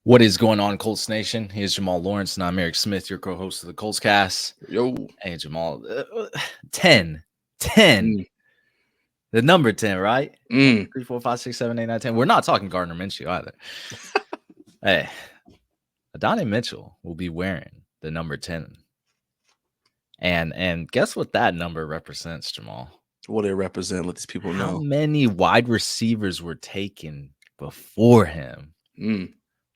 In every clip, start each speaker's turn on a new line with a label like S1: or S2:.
S1: What is going on, Colts Nation? Here's Jamal Lawrence, and I'm Eric Smith, your co-host of the Colts Cast.
S2: Yo.
S1: Hey, Jamal, 10, 10,
S2: Mm.
S1: the number 10, right? 1,
S2: Mm.
S1: 2, 3, 4, 5, 6, 7, 8, 9, 10. We're not talking Gardner Minshew either. Hey, Adonai Mitchell will be wearing the number 10. And guess what that number represents, Jamal?
S2: What they represent, let these people
S1: How
S2: know.
S1: many wide receivers were taken before him?
S2: Mm.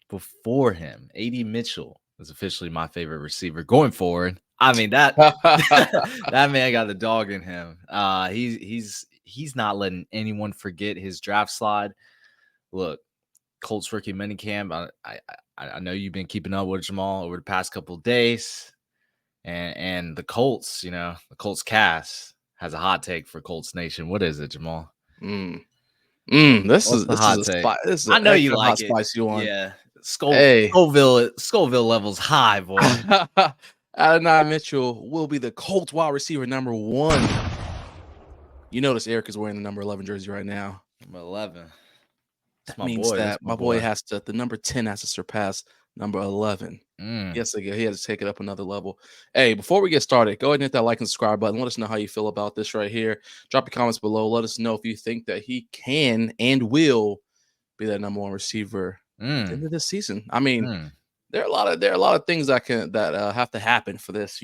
S1: Before him, A.D. Mitchell is officially my favorite receiver going forward. I mean, that man got the dog in him. He's not letting anyone forget his draft slide. Look, Colts rookie minicamp. I know you've been keeping up with Jamal over the past couple of days, and the Colts, the Colts cast has a hot take for Colts Nation. What is it, Jamal?
S2: This
S1: What's
S2: is
S1: the
S2: this is
S1: hot
S2: a
S1: take?
S2: this is
S1: I
S2: an
S1: know you
S2: extra
S1: like
S2: hot
S1: it.
S2: spicy one.
S1: Yeah,
S2: Hey.
S1: Scoville levels high, boy.
S2: Adonai Mitchell will be the Colts wide receiver number 1. You notice Eric is wearing the number 11 jersey right now.
S1: Number 11.
S2: That means that
S1: That's
S2: my boy has to, the number 10 has to surpass number 11. Yes, he has to take it up another level. Hey, before we get started, go ahead and hit that like and subscribe button. Let us know how you feel about this right here. Drop your comments below. Let us know if you think that he can and will be that number 1 receiver at the end of this season. I mean, there are a lot of things that have to happen for this.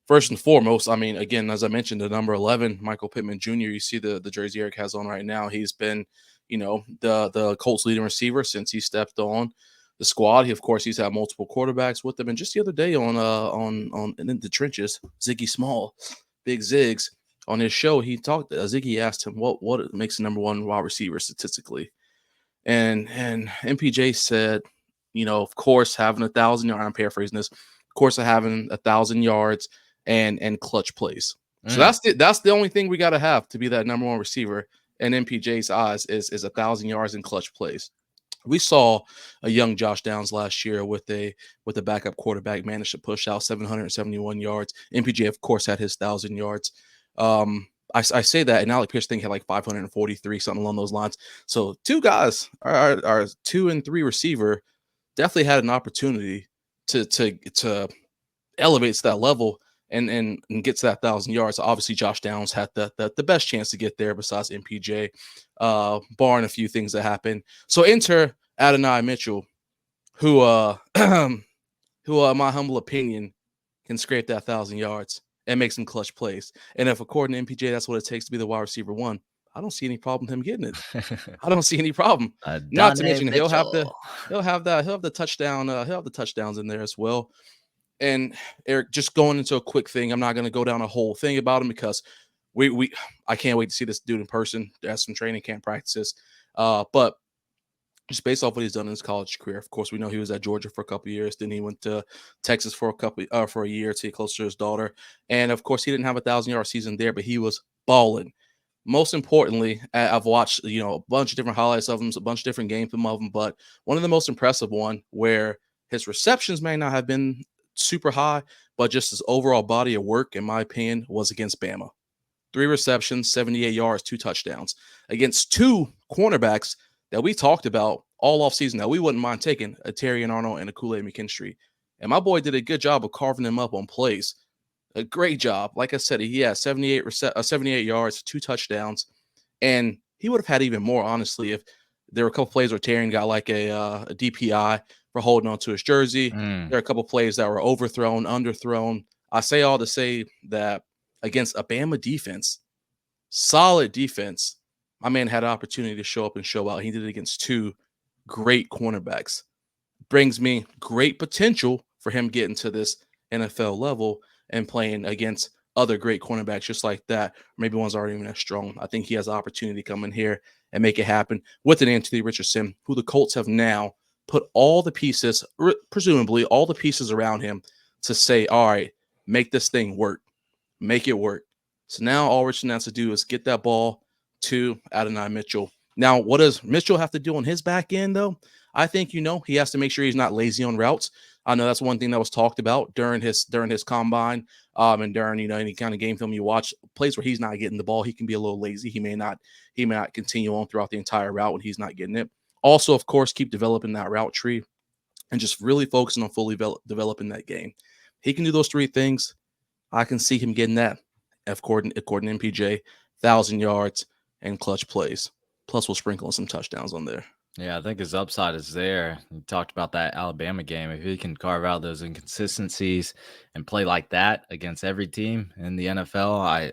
S2: First and foremost, I mean, again, as I mentioned, the number 11, Michael Pittman Jr. You see the jersey Eric has on right now. He's been, the Colts leading receiver since he stepped on the squad. He's had multiple quarterbacks with him. And just the other day on in the trenches, Ziggy Small, Big Ziggs, on his show, he talked. Ziggy asked him what makes the number 1 wide receiver statistically, and MPJ said, of course, having 1,000 yards. I'm paraphrasing this. Of course, having 1,000 yards and clutch plays. So that's the only thing we got to have to be that number 1 receiver. And MPJ's eyes is 1,000 yards and clutch plays. We saw a young Josh Downs last year with a backup quarterback managed to push out 771 yards. MPJ, of course, had his 1,000 yards. I say that, and Alec Pierce had like 543, something along those lines. So 2 guys, our 2 and 3 receiver, definitely had an opportunity to elevate to that level and get to that 1,000 yards. Obviously, Josh Downs had the best chance to get there besides MPJ, barring a few things that happen. So enter Adonai Mitchell, who in my humble opinion, can scrape that 1,000 yards and make some clutch plays. And if according to MPJ, that's what it takes to be the wide receiver 1, I don't see any problem with him getting it. I don't see any problem. Not to mention he'll have the touchdown. He'll have the touchdowns in there as well. And Eric, just going into a quick thing, I'm not going to go down a whole thing about him because I can't wait to see this dude in person. There's some training camp practices, but just based off what he's done in his college career. Of course, we know he was at Georgia for a couple of years. Then he went to Texas for a year to get closer to his daughter. And of course, he didn't have a 1,000-yard season there, but he was balling. Most importantly, I've watched a bunch of different highlights of him, a bunch of different games of him, but one of the most impressive one where his receptions may not have been super high, but just his overall body of work, in my opinion, was against Bama. 3 receptions, 78 yards, 2 touchdowns against 2 cornerbacks that we talked about all offseason that we wouldn't mind taking, a Terrion Arnold and a Kool-Aid McKinstry. And my boy did a good job of carving them up on plays. A great job. Like I said, he had 78 yards, 2 touchdowns, and he would have had even more, honestly, if there were a couple plays where Terrion got like a DPI for holding on to his jersey. There are a couple plays that were overthrown, underthrown. I say all to say that against a Bama defense, solid defense, my man had an opportunity to show up and show out. He did it against 2 great cornerbacks. Brings me great potential for him getting to this NFL level and playing against other great cornerbacks just like that. Maybe ones aren't even as strong. I think he has an opportunity to come in here and make it happen with an Anthony Richardson, who the Colts have now put all the pieces, presumably all the pieces around him to say, all right, make this thing work. Make it work. So now all Richardson has to do is get that ball to Adonai Mitchell. Now, what does Mitchell have to do on his back end, though? I think, he has to make sure he's not lazy on routes. I know that's one thing that was talked about during his combine and during, any kind of game film you watch, plays where he's not getting the ball, he can be a little lazy. He may not continue on throughout the entire route when he's not getting it. Also, of course, keep developing that route tree. and just really focusing on fully developing that game. He can do those three things. I can see him getting that, according to MPJ, 1,000 yards and clutch plays. Plus, we'll sprinkle in some touchdowns on there.
S1: Yeah, I think his upside is there. You talked about that Alabama game. If he can carve out those inconsistencies and play like that against every team in the NFL, I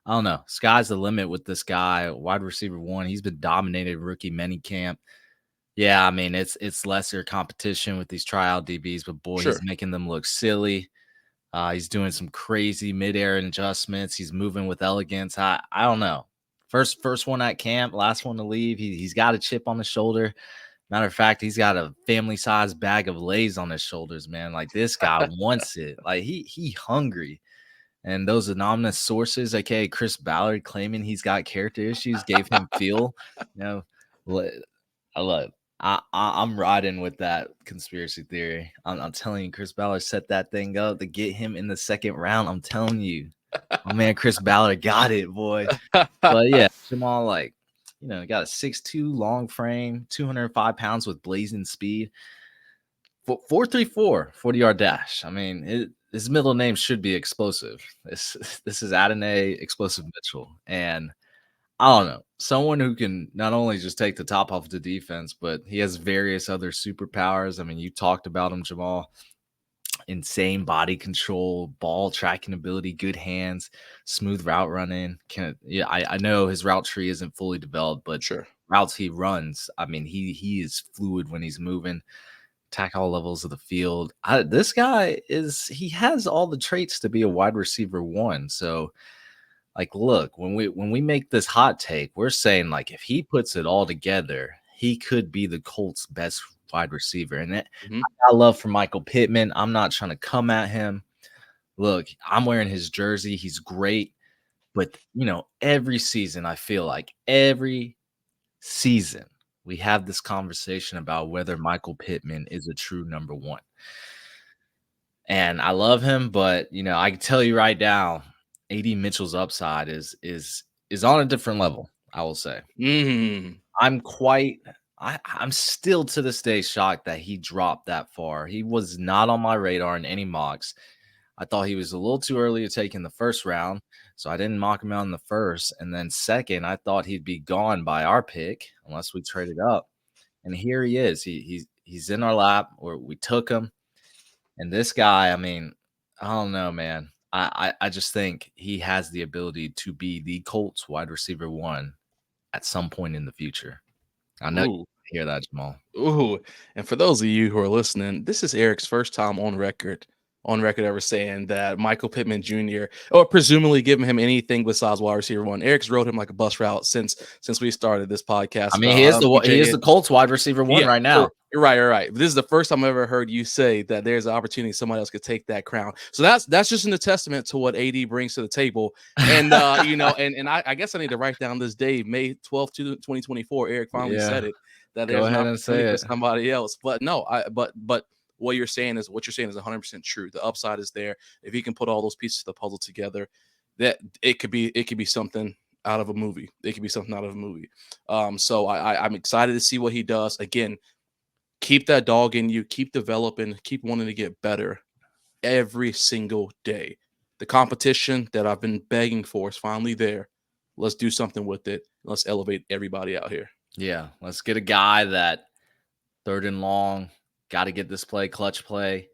S1: don't know. Sky's the limit with this guy, wide receiver one. He's been dominated rookie minicamp. Yeah, I mean it's lesser competition with these tryout DBs, but boy, he's making them look silly. He's doing some crazy midair adjustments. He's moving with elegance. I don't know. First one at camp, last one to leave. He's got a chip on his shoulder. Matter of fact, he's got a family-sized bag of Lay's on his shoulders, man. Like this guy wants it. Like he hungry. And those anonymous sources, aka Chris Ballard, claiming he's got character issues, gave him fuel. You know, I love. I'm riding with that conspiracy theory. I'm telling you, Chris Ballard set that thing up to get him in the second round. I'm telling you, my man, Chris Ballard got it, boy. But yeah, Jamal, like, got a 6'2" long frame, 205 pounds with blazing speed. 4.34 40-yard dash. I mean, his middle name should be Explosive. This is Adonai Explosive Mitchell, and I don't know, someone who can not only just take the top off the defense, but he has various other superpowers. I mean, you talked about him, Jamal. Insane body control, ball tracking ability, good hands, smooth route running. I know his route tree isn't fully developed, but routes he runs, I mean, he is fluid when he's moving. Attack all levels of the field. This guy he has all the traits to be a wide receiver one. So, like, look, when we make this hot take, we're saying, like, if he puts it all together, he could be the Colts' best wide receiver. And I got love for Michael Pittman. I'm not trying to come at him. Look, I'm wearing his jersey. He's great. But, every season, I feel like every season, we have this conversation about whether Michael Pittman is a true number one. And I love him, but, I can tell you right now, AD Mitchell's upside is on a different level, I will say. I'm still to this day shocked that he dropped that far. He was not on my radar in any mocks. I thought he was a little too early to take in the first round, so I didn't mock him out in the first. And then second, I thought he'd be gone by our pick unless we traded up. And here he is. He's in our lap, or we took him. And this guy, I mean, I don't know, man. I just think he has the ability to be the Colts wide receiver one at some point in the future. I know you hear that, Jamal.
S2: And for those of you who are listening, this is Eric's first time on record ever saying that Michael Pittman Jr. or presumably giving him anything besides wide receiver one. Eric's rode him like a bus route since we started this podcast.
S1: I mean, he is the Colts wide receiver one right now.
S2: You're right. This is the first time I've ever heard you say that there's an opportunity somebody else could take that crown. So that's just a testament to what AD brings to the table. And and I guess I need to write down this day, May 12th, 2024. Eric finally said it, that there's an opportunity for somebody else. But no, but what you're saying is 100% true. The upside is there. If he can put all those pieces of the puzzle together, that it could be something out of a movie. So I'm excited to see what he does. Again, keep that dog in you, keep developing, keep wanting to get better every single day. The competition that I've been begging for is finally there. Let's do something with it. Let's elevate everybody out here.
S1: Yeah, let's get a guy that third and long, got to get this play, clutch play.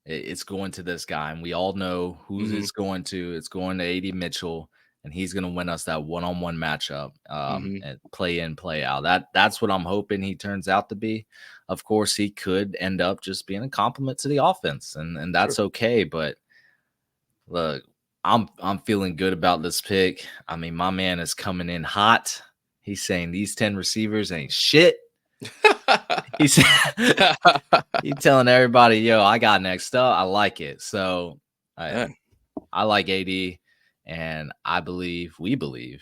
S1: It's going to this guy, and we all know who it's going to. It's going to AD Mitchell, and he's going to win us that one-on-one matchup and play in, play out. That's what I'm hoping he turns out to be. Of course, he could end up just being a compliment to the offense, and that's okay. But look, I'm feeling good about this pick. I mean, my man is coming in hot. He's saying these 10 receivers ain't shit. He's telling everybody, yo, I got next up. I like it. So I like AD, and we believe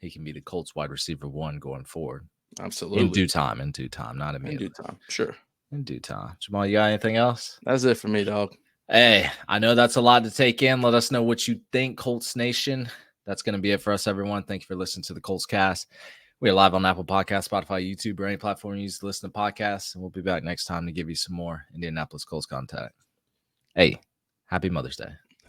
S1: he can be the Colts wide receiver one going forward.
S2: Absolutely.
S1: In due time, not immediately.
S2: In due time, sure.
S1: In due time. Jamal, you got anything else?
S2: That's it for me, dog.
S1: Hey, I know that's a lot to take in. Let us know what you think, Colts Nation. That's going to be it for us, everyone. Thank you for listening to the Colts Cast. We are live on Apple Podcasts, Spotify, YouTube, or any platform you use to listen to podcasts. And we'll be back next time to give you some more Indianapolis Colts content. Hey, happy Mother's Day.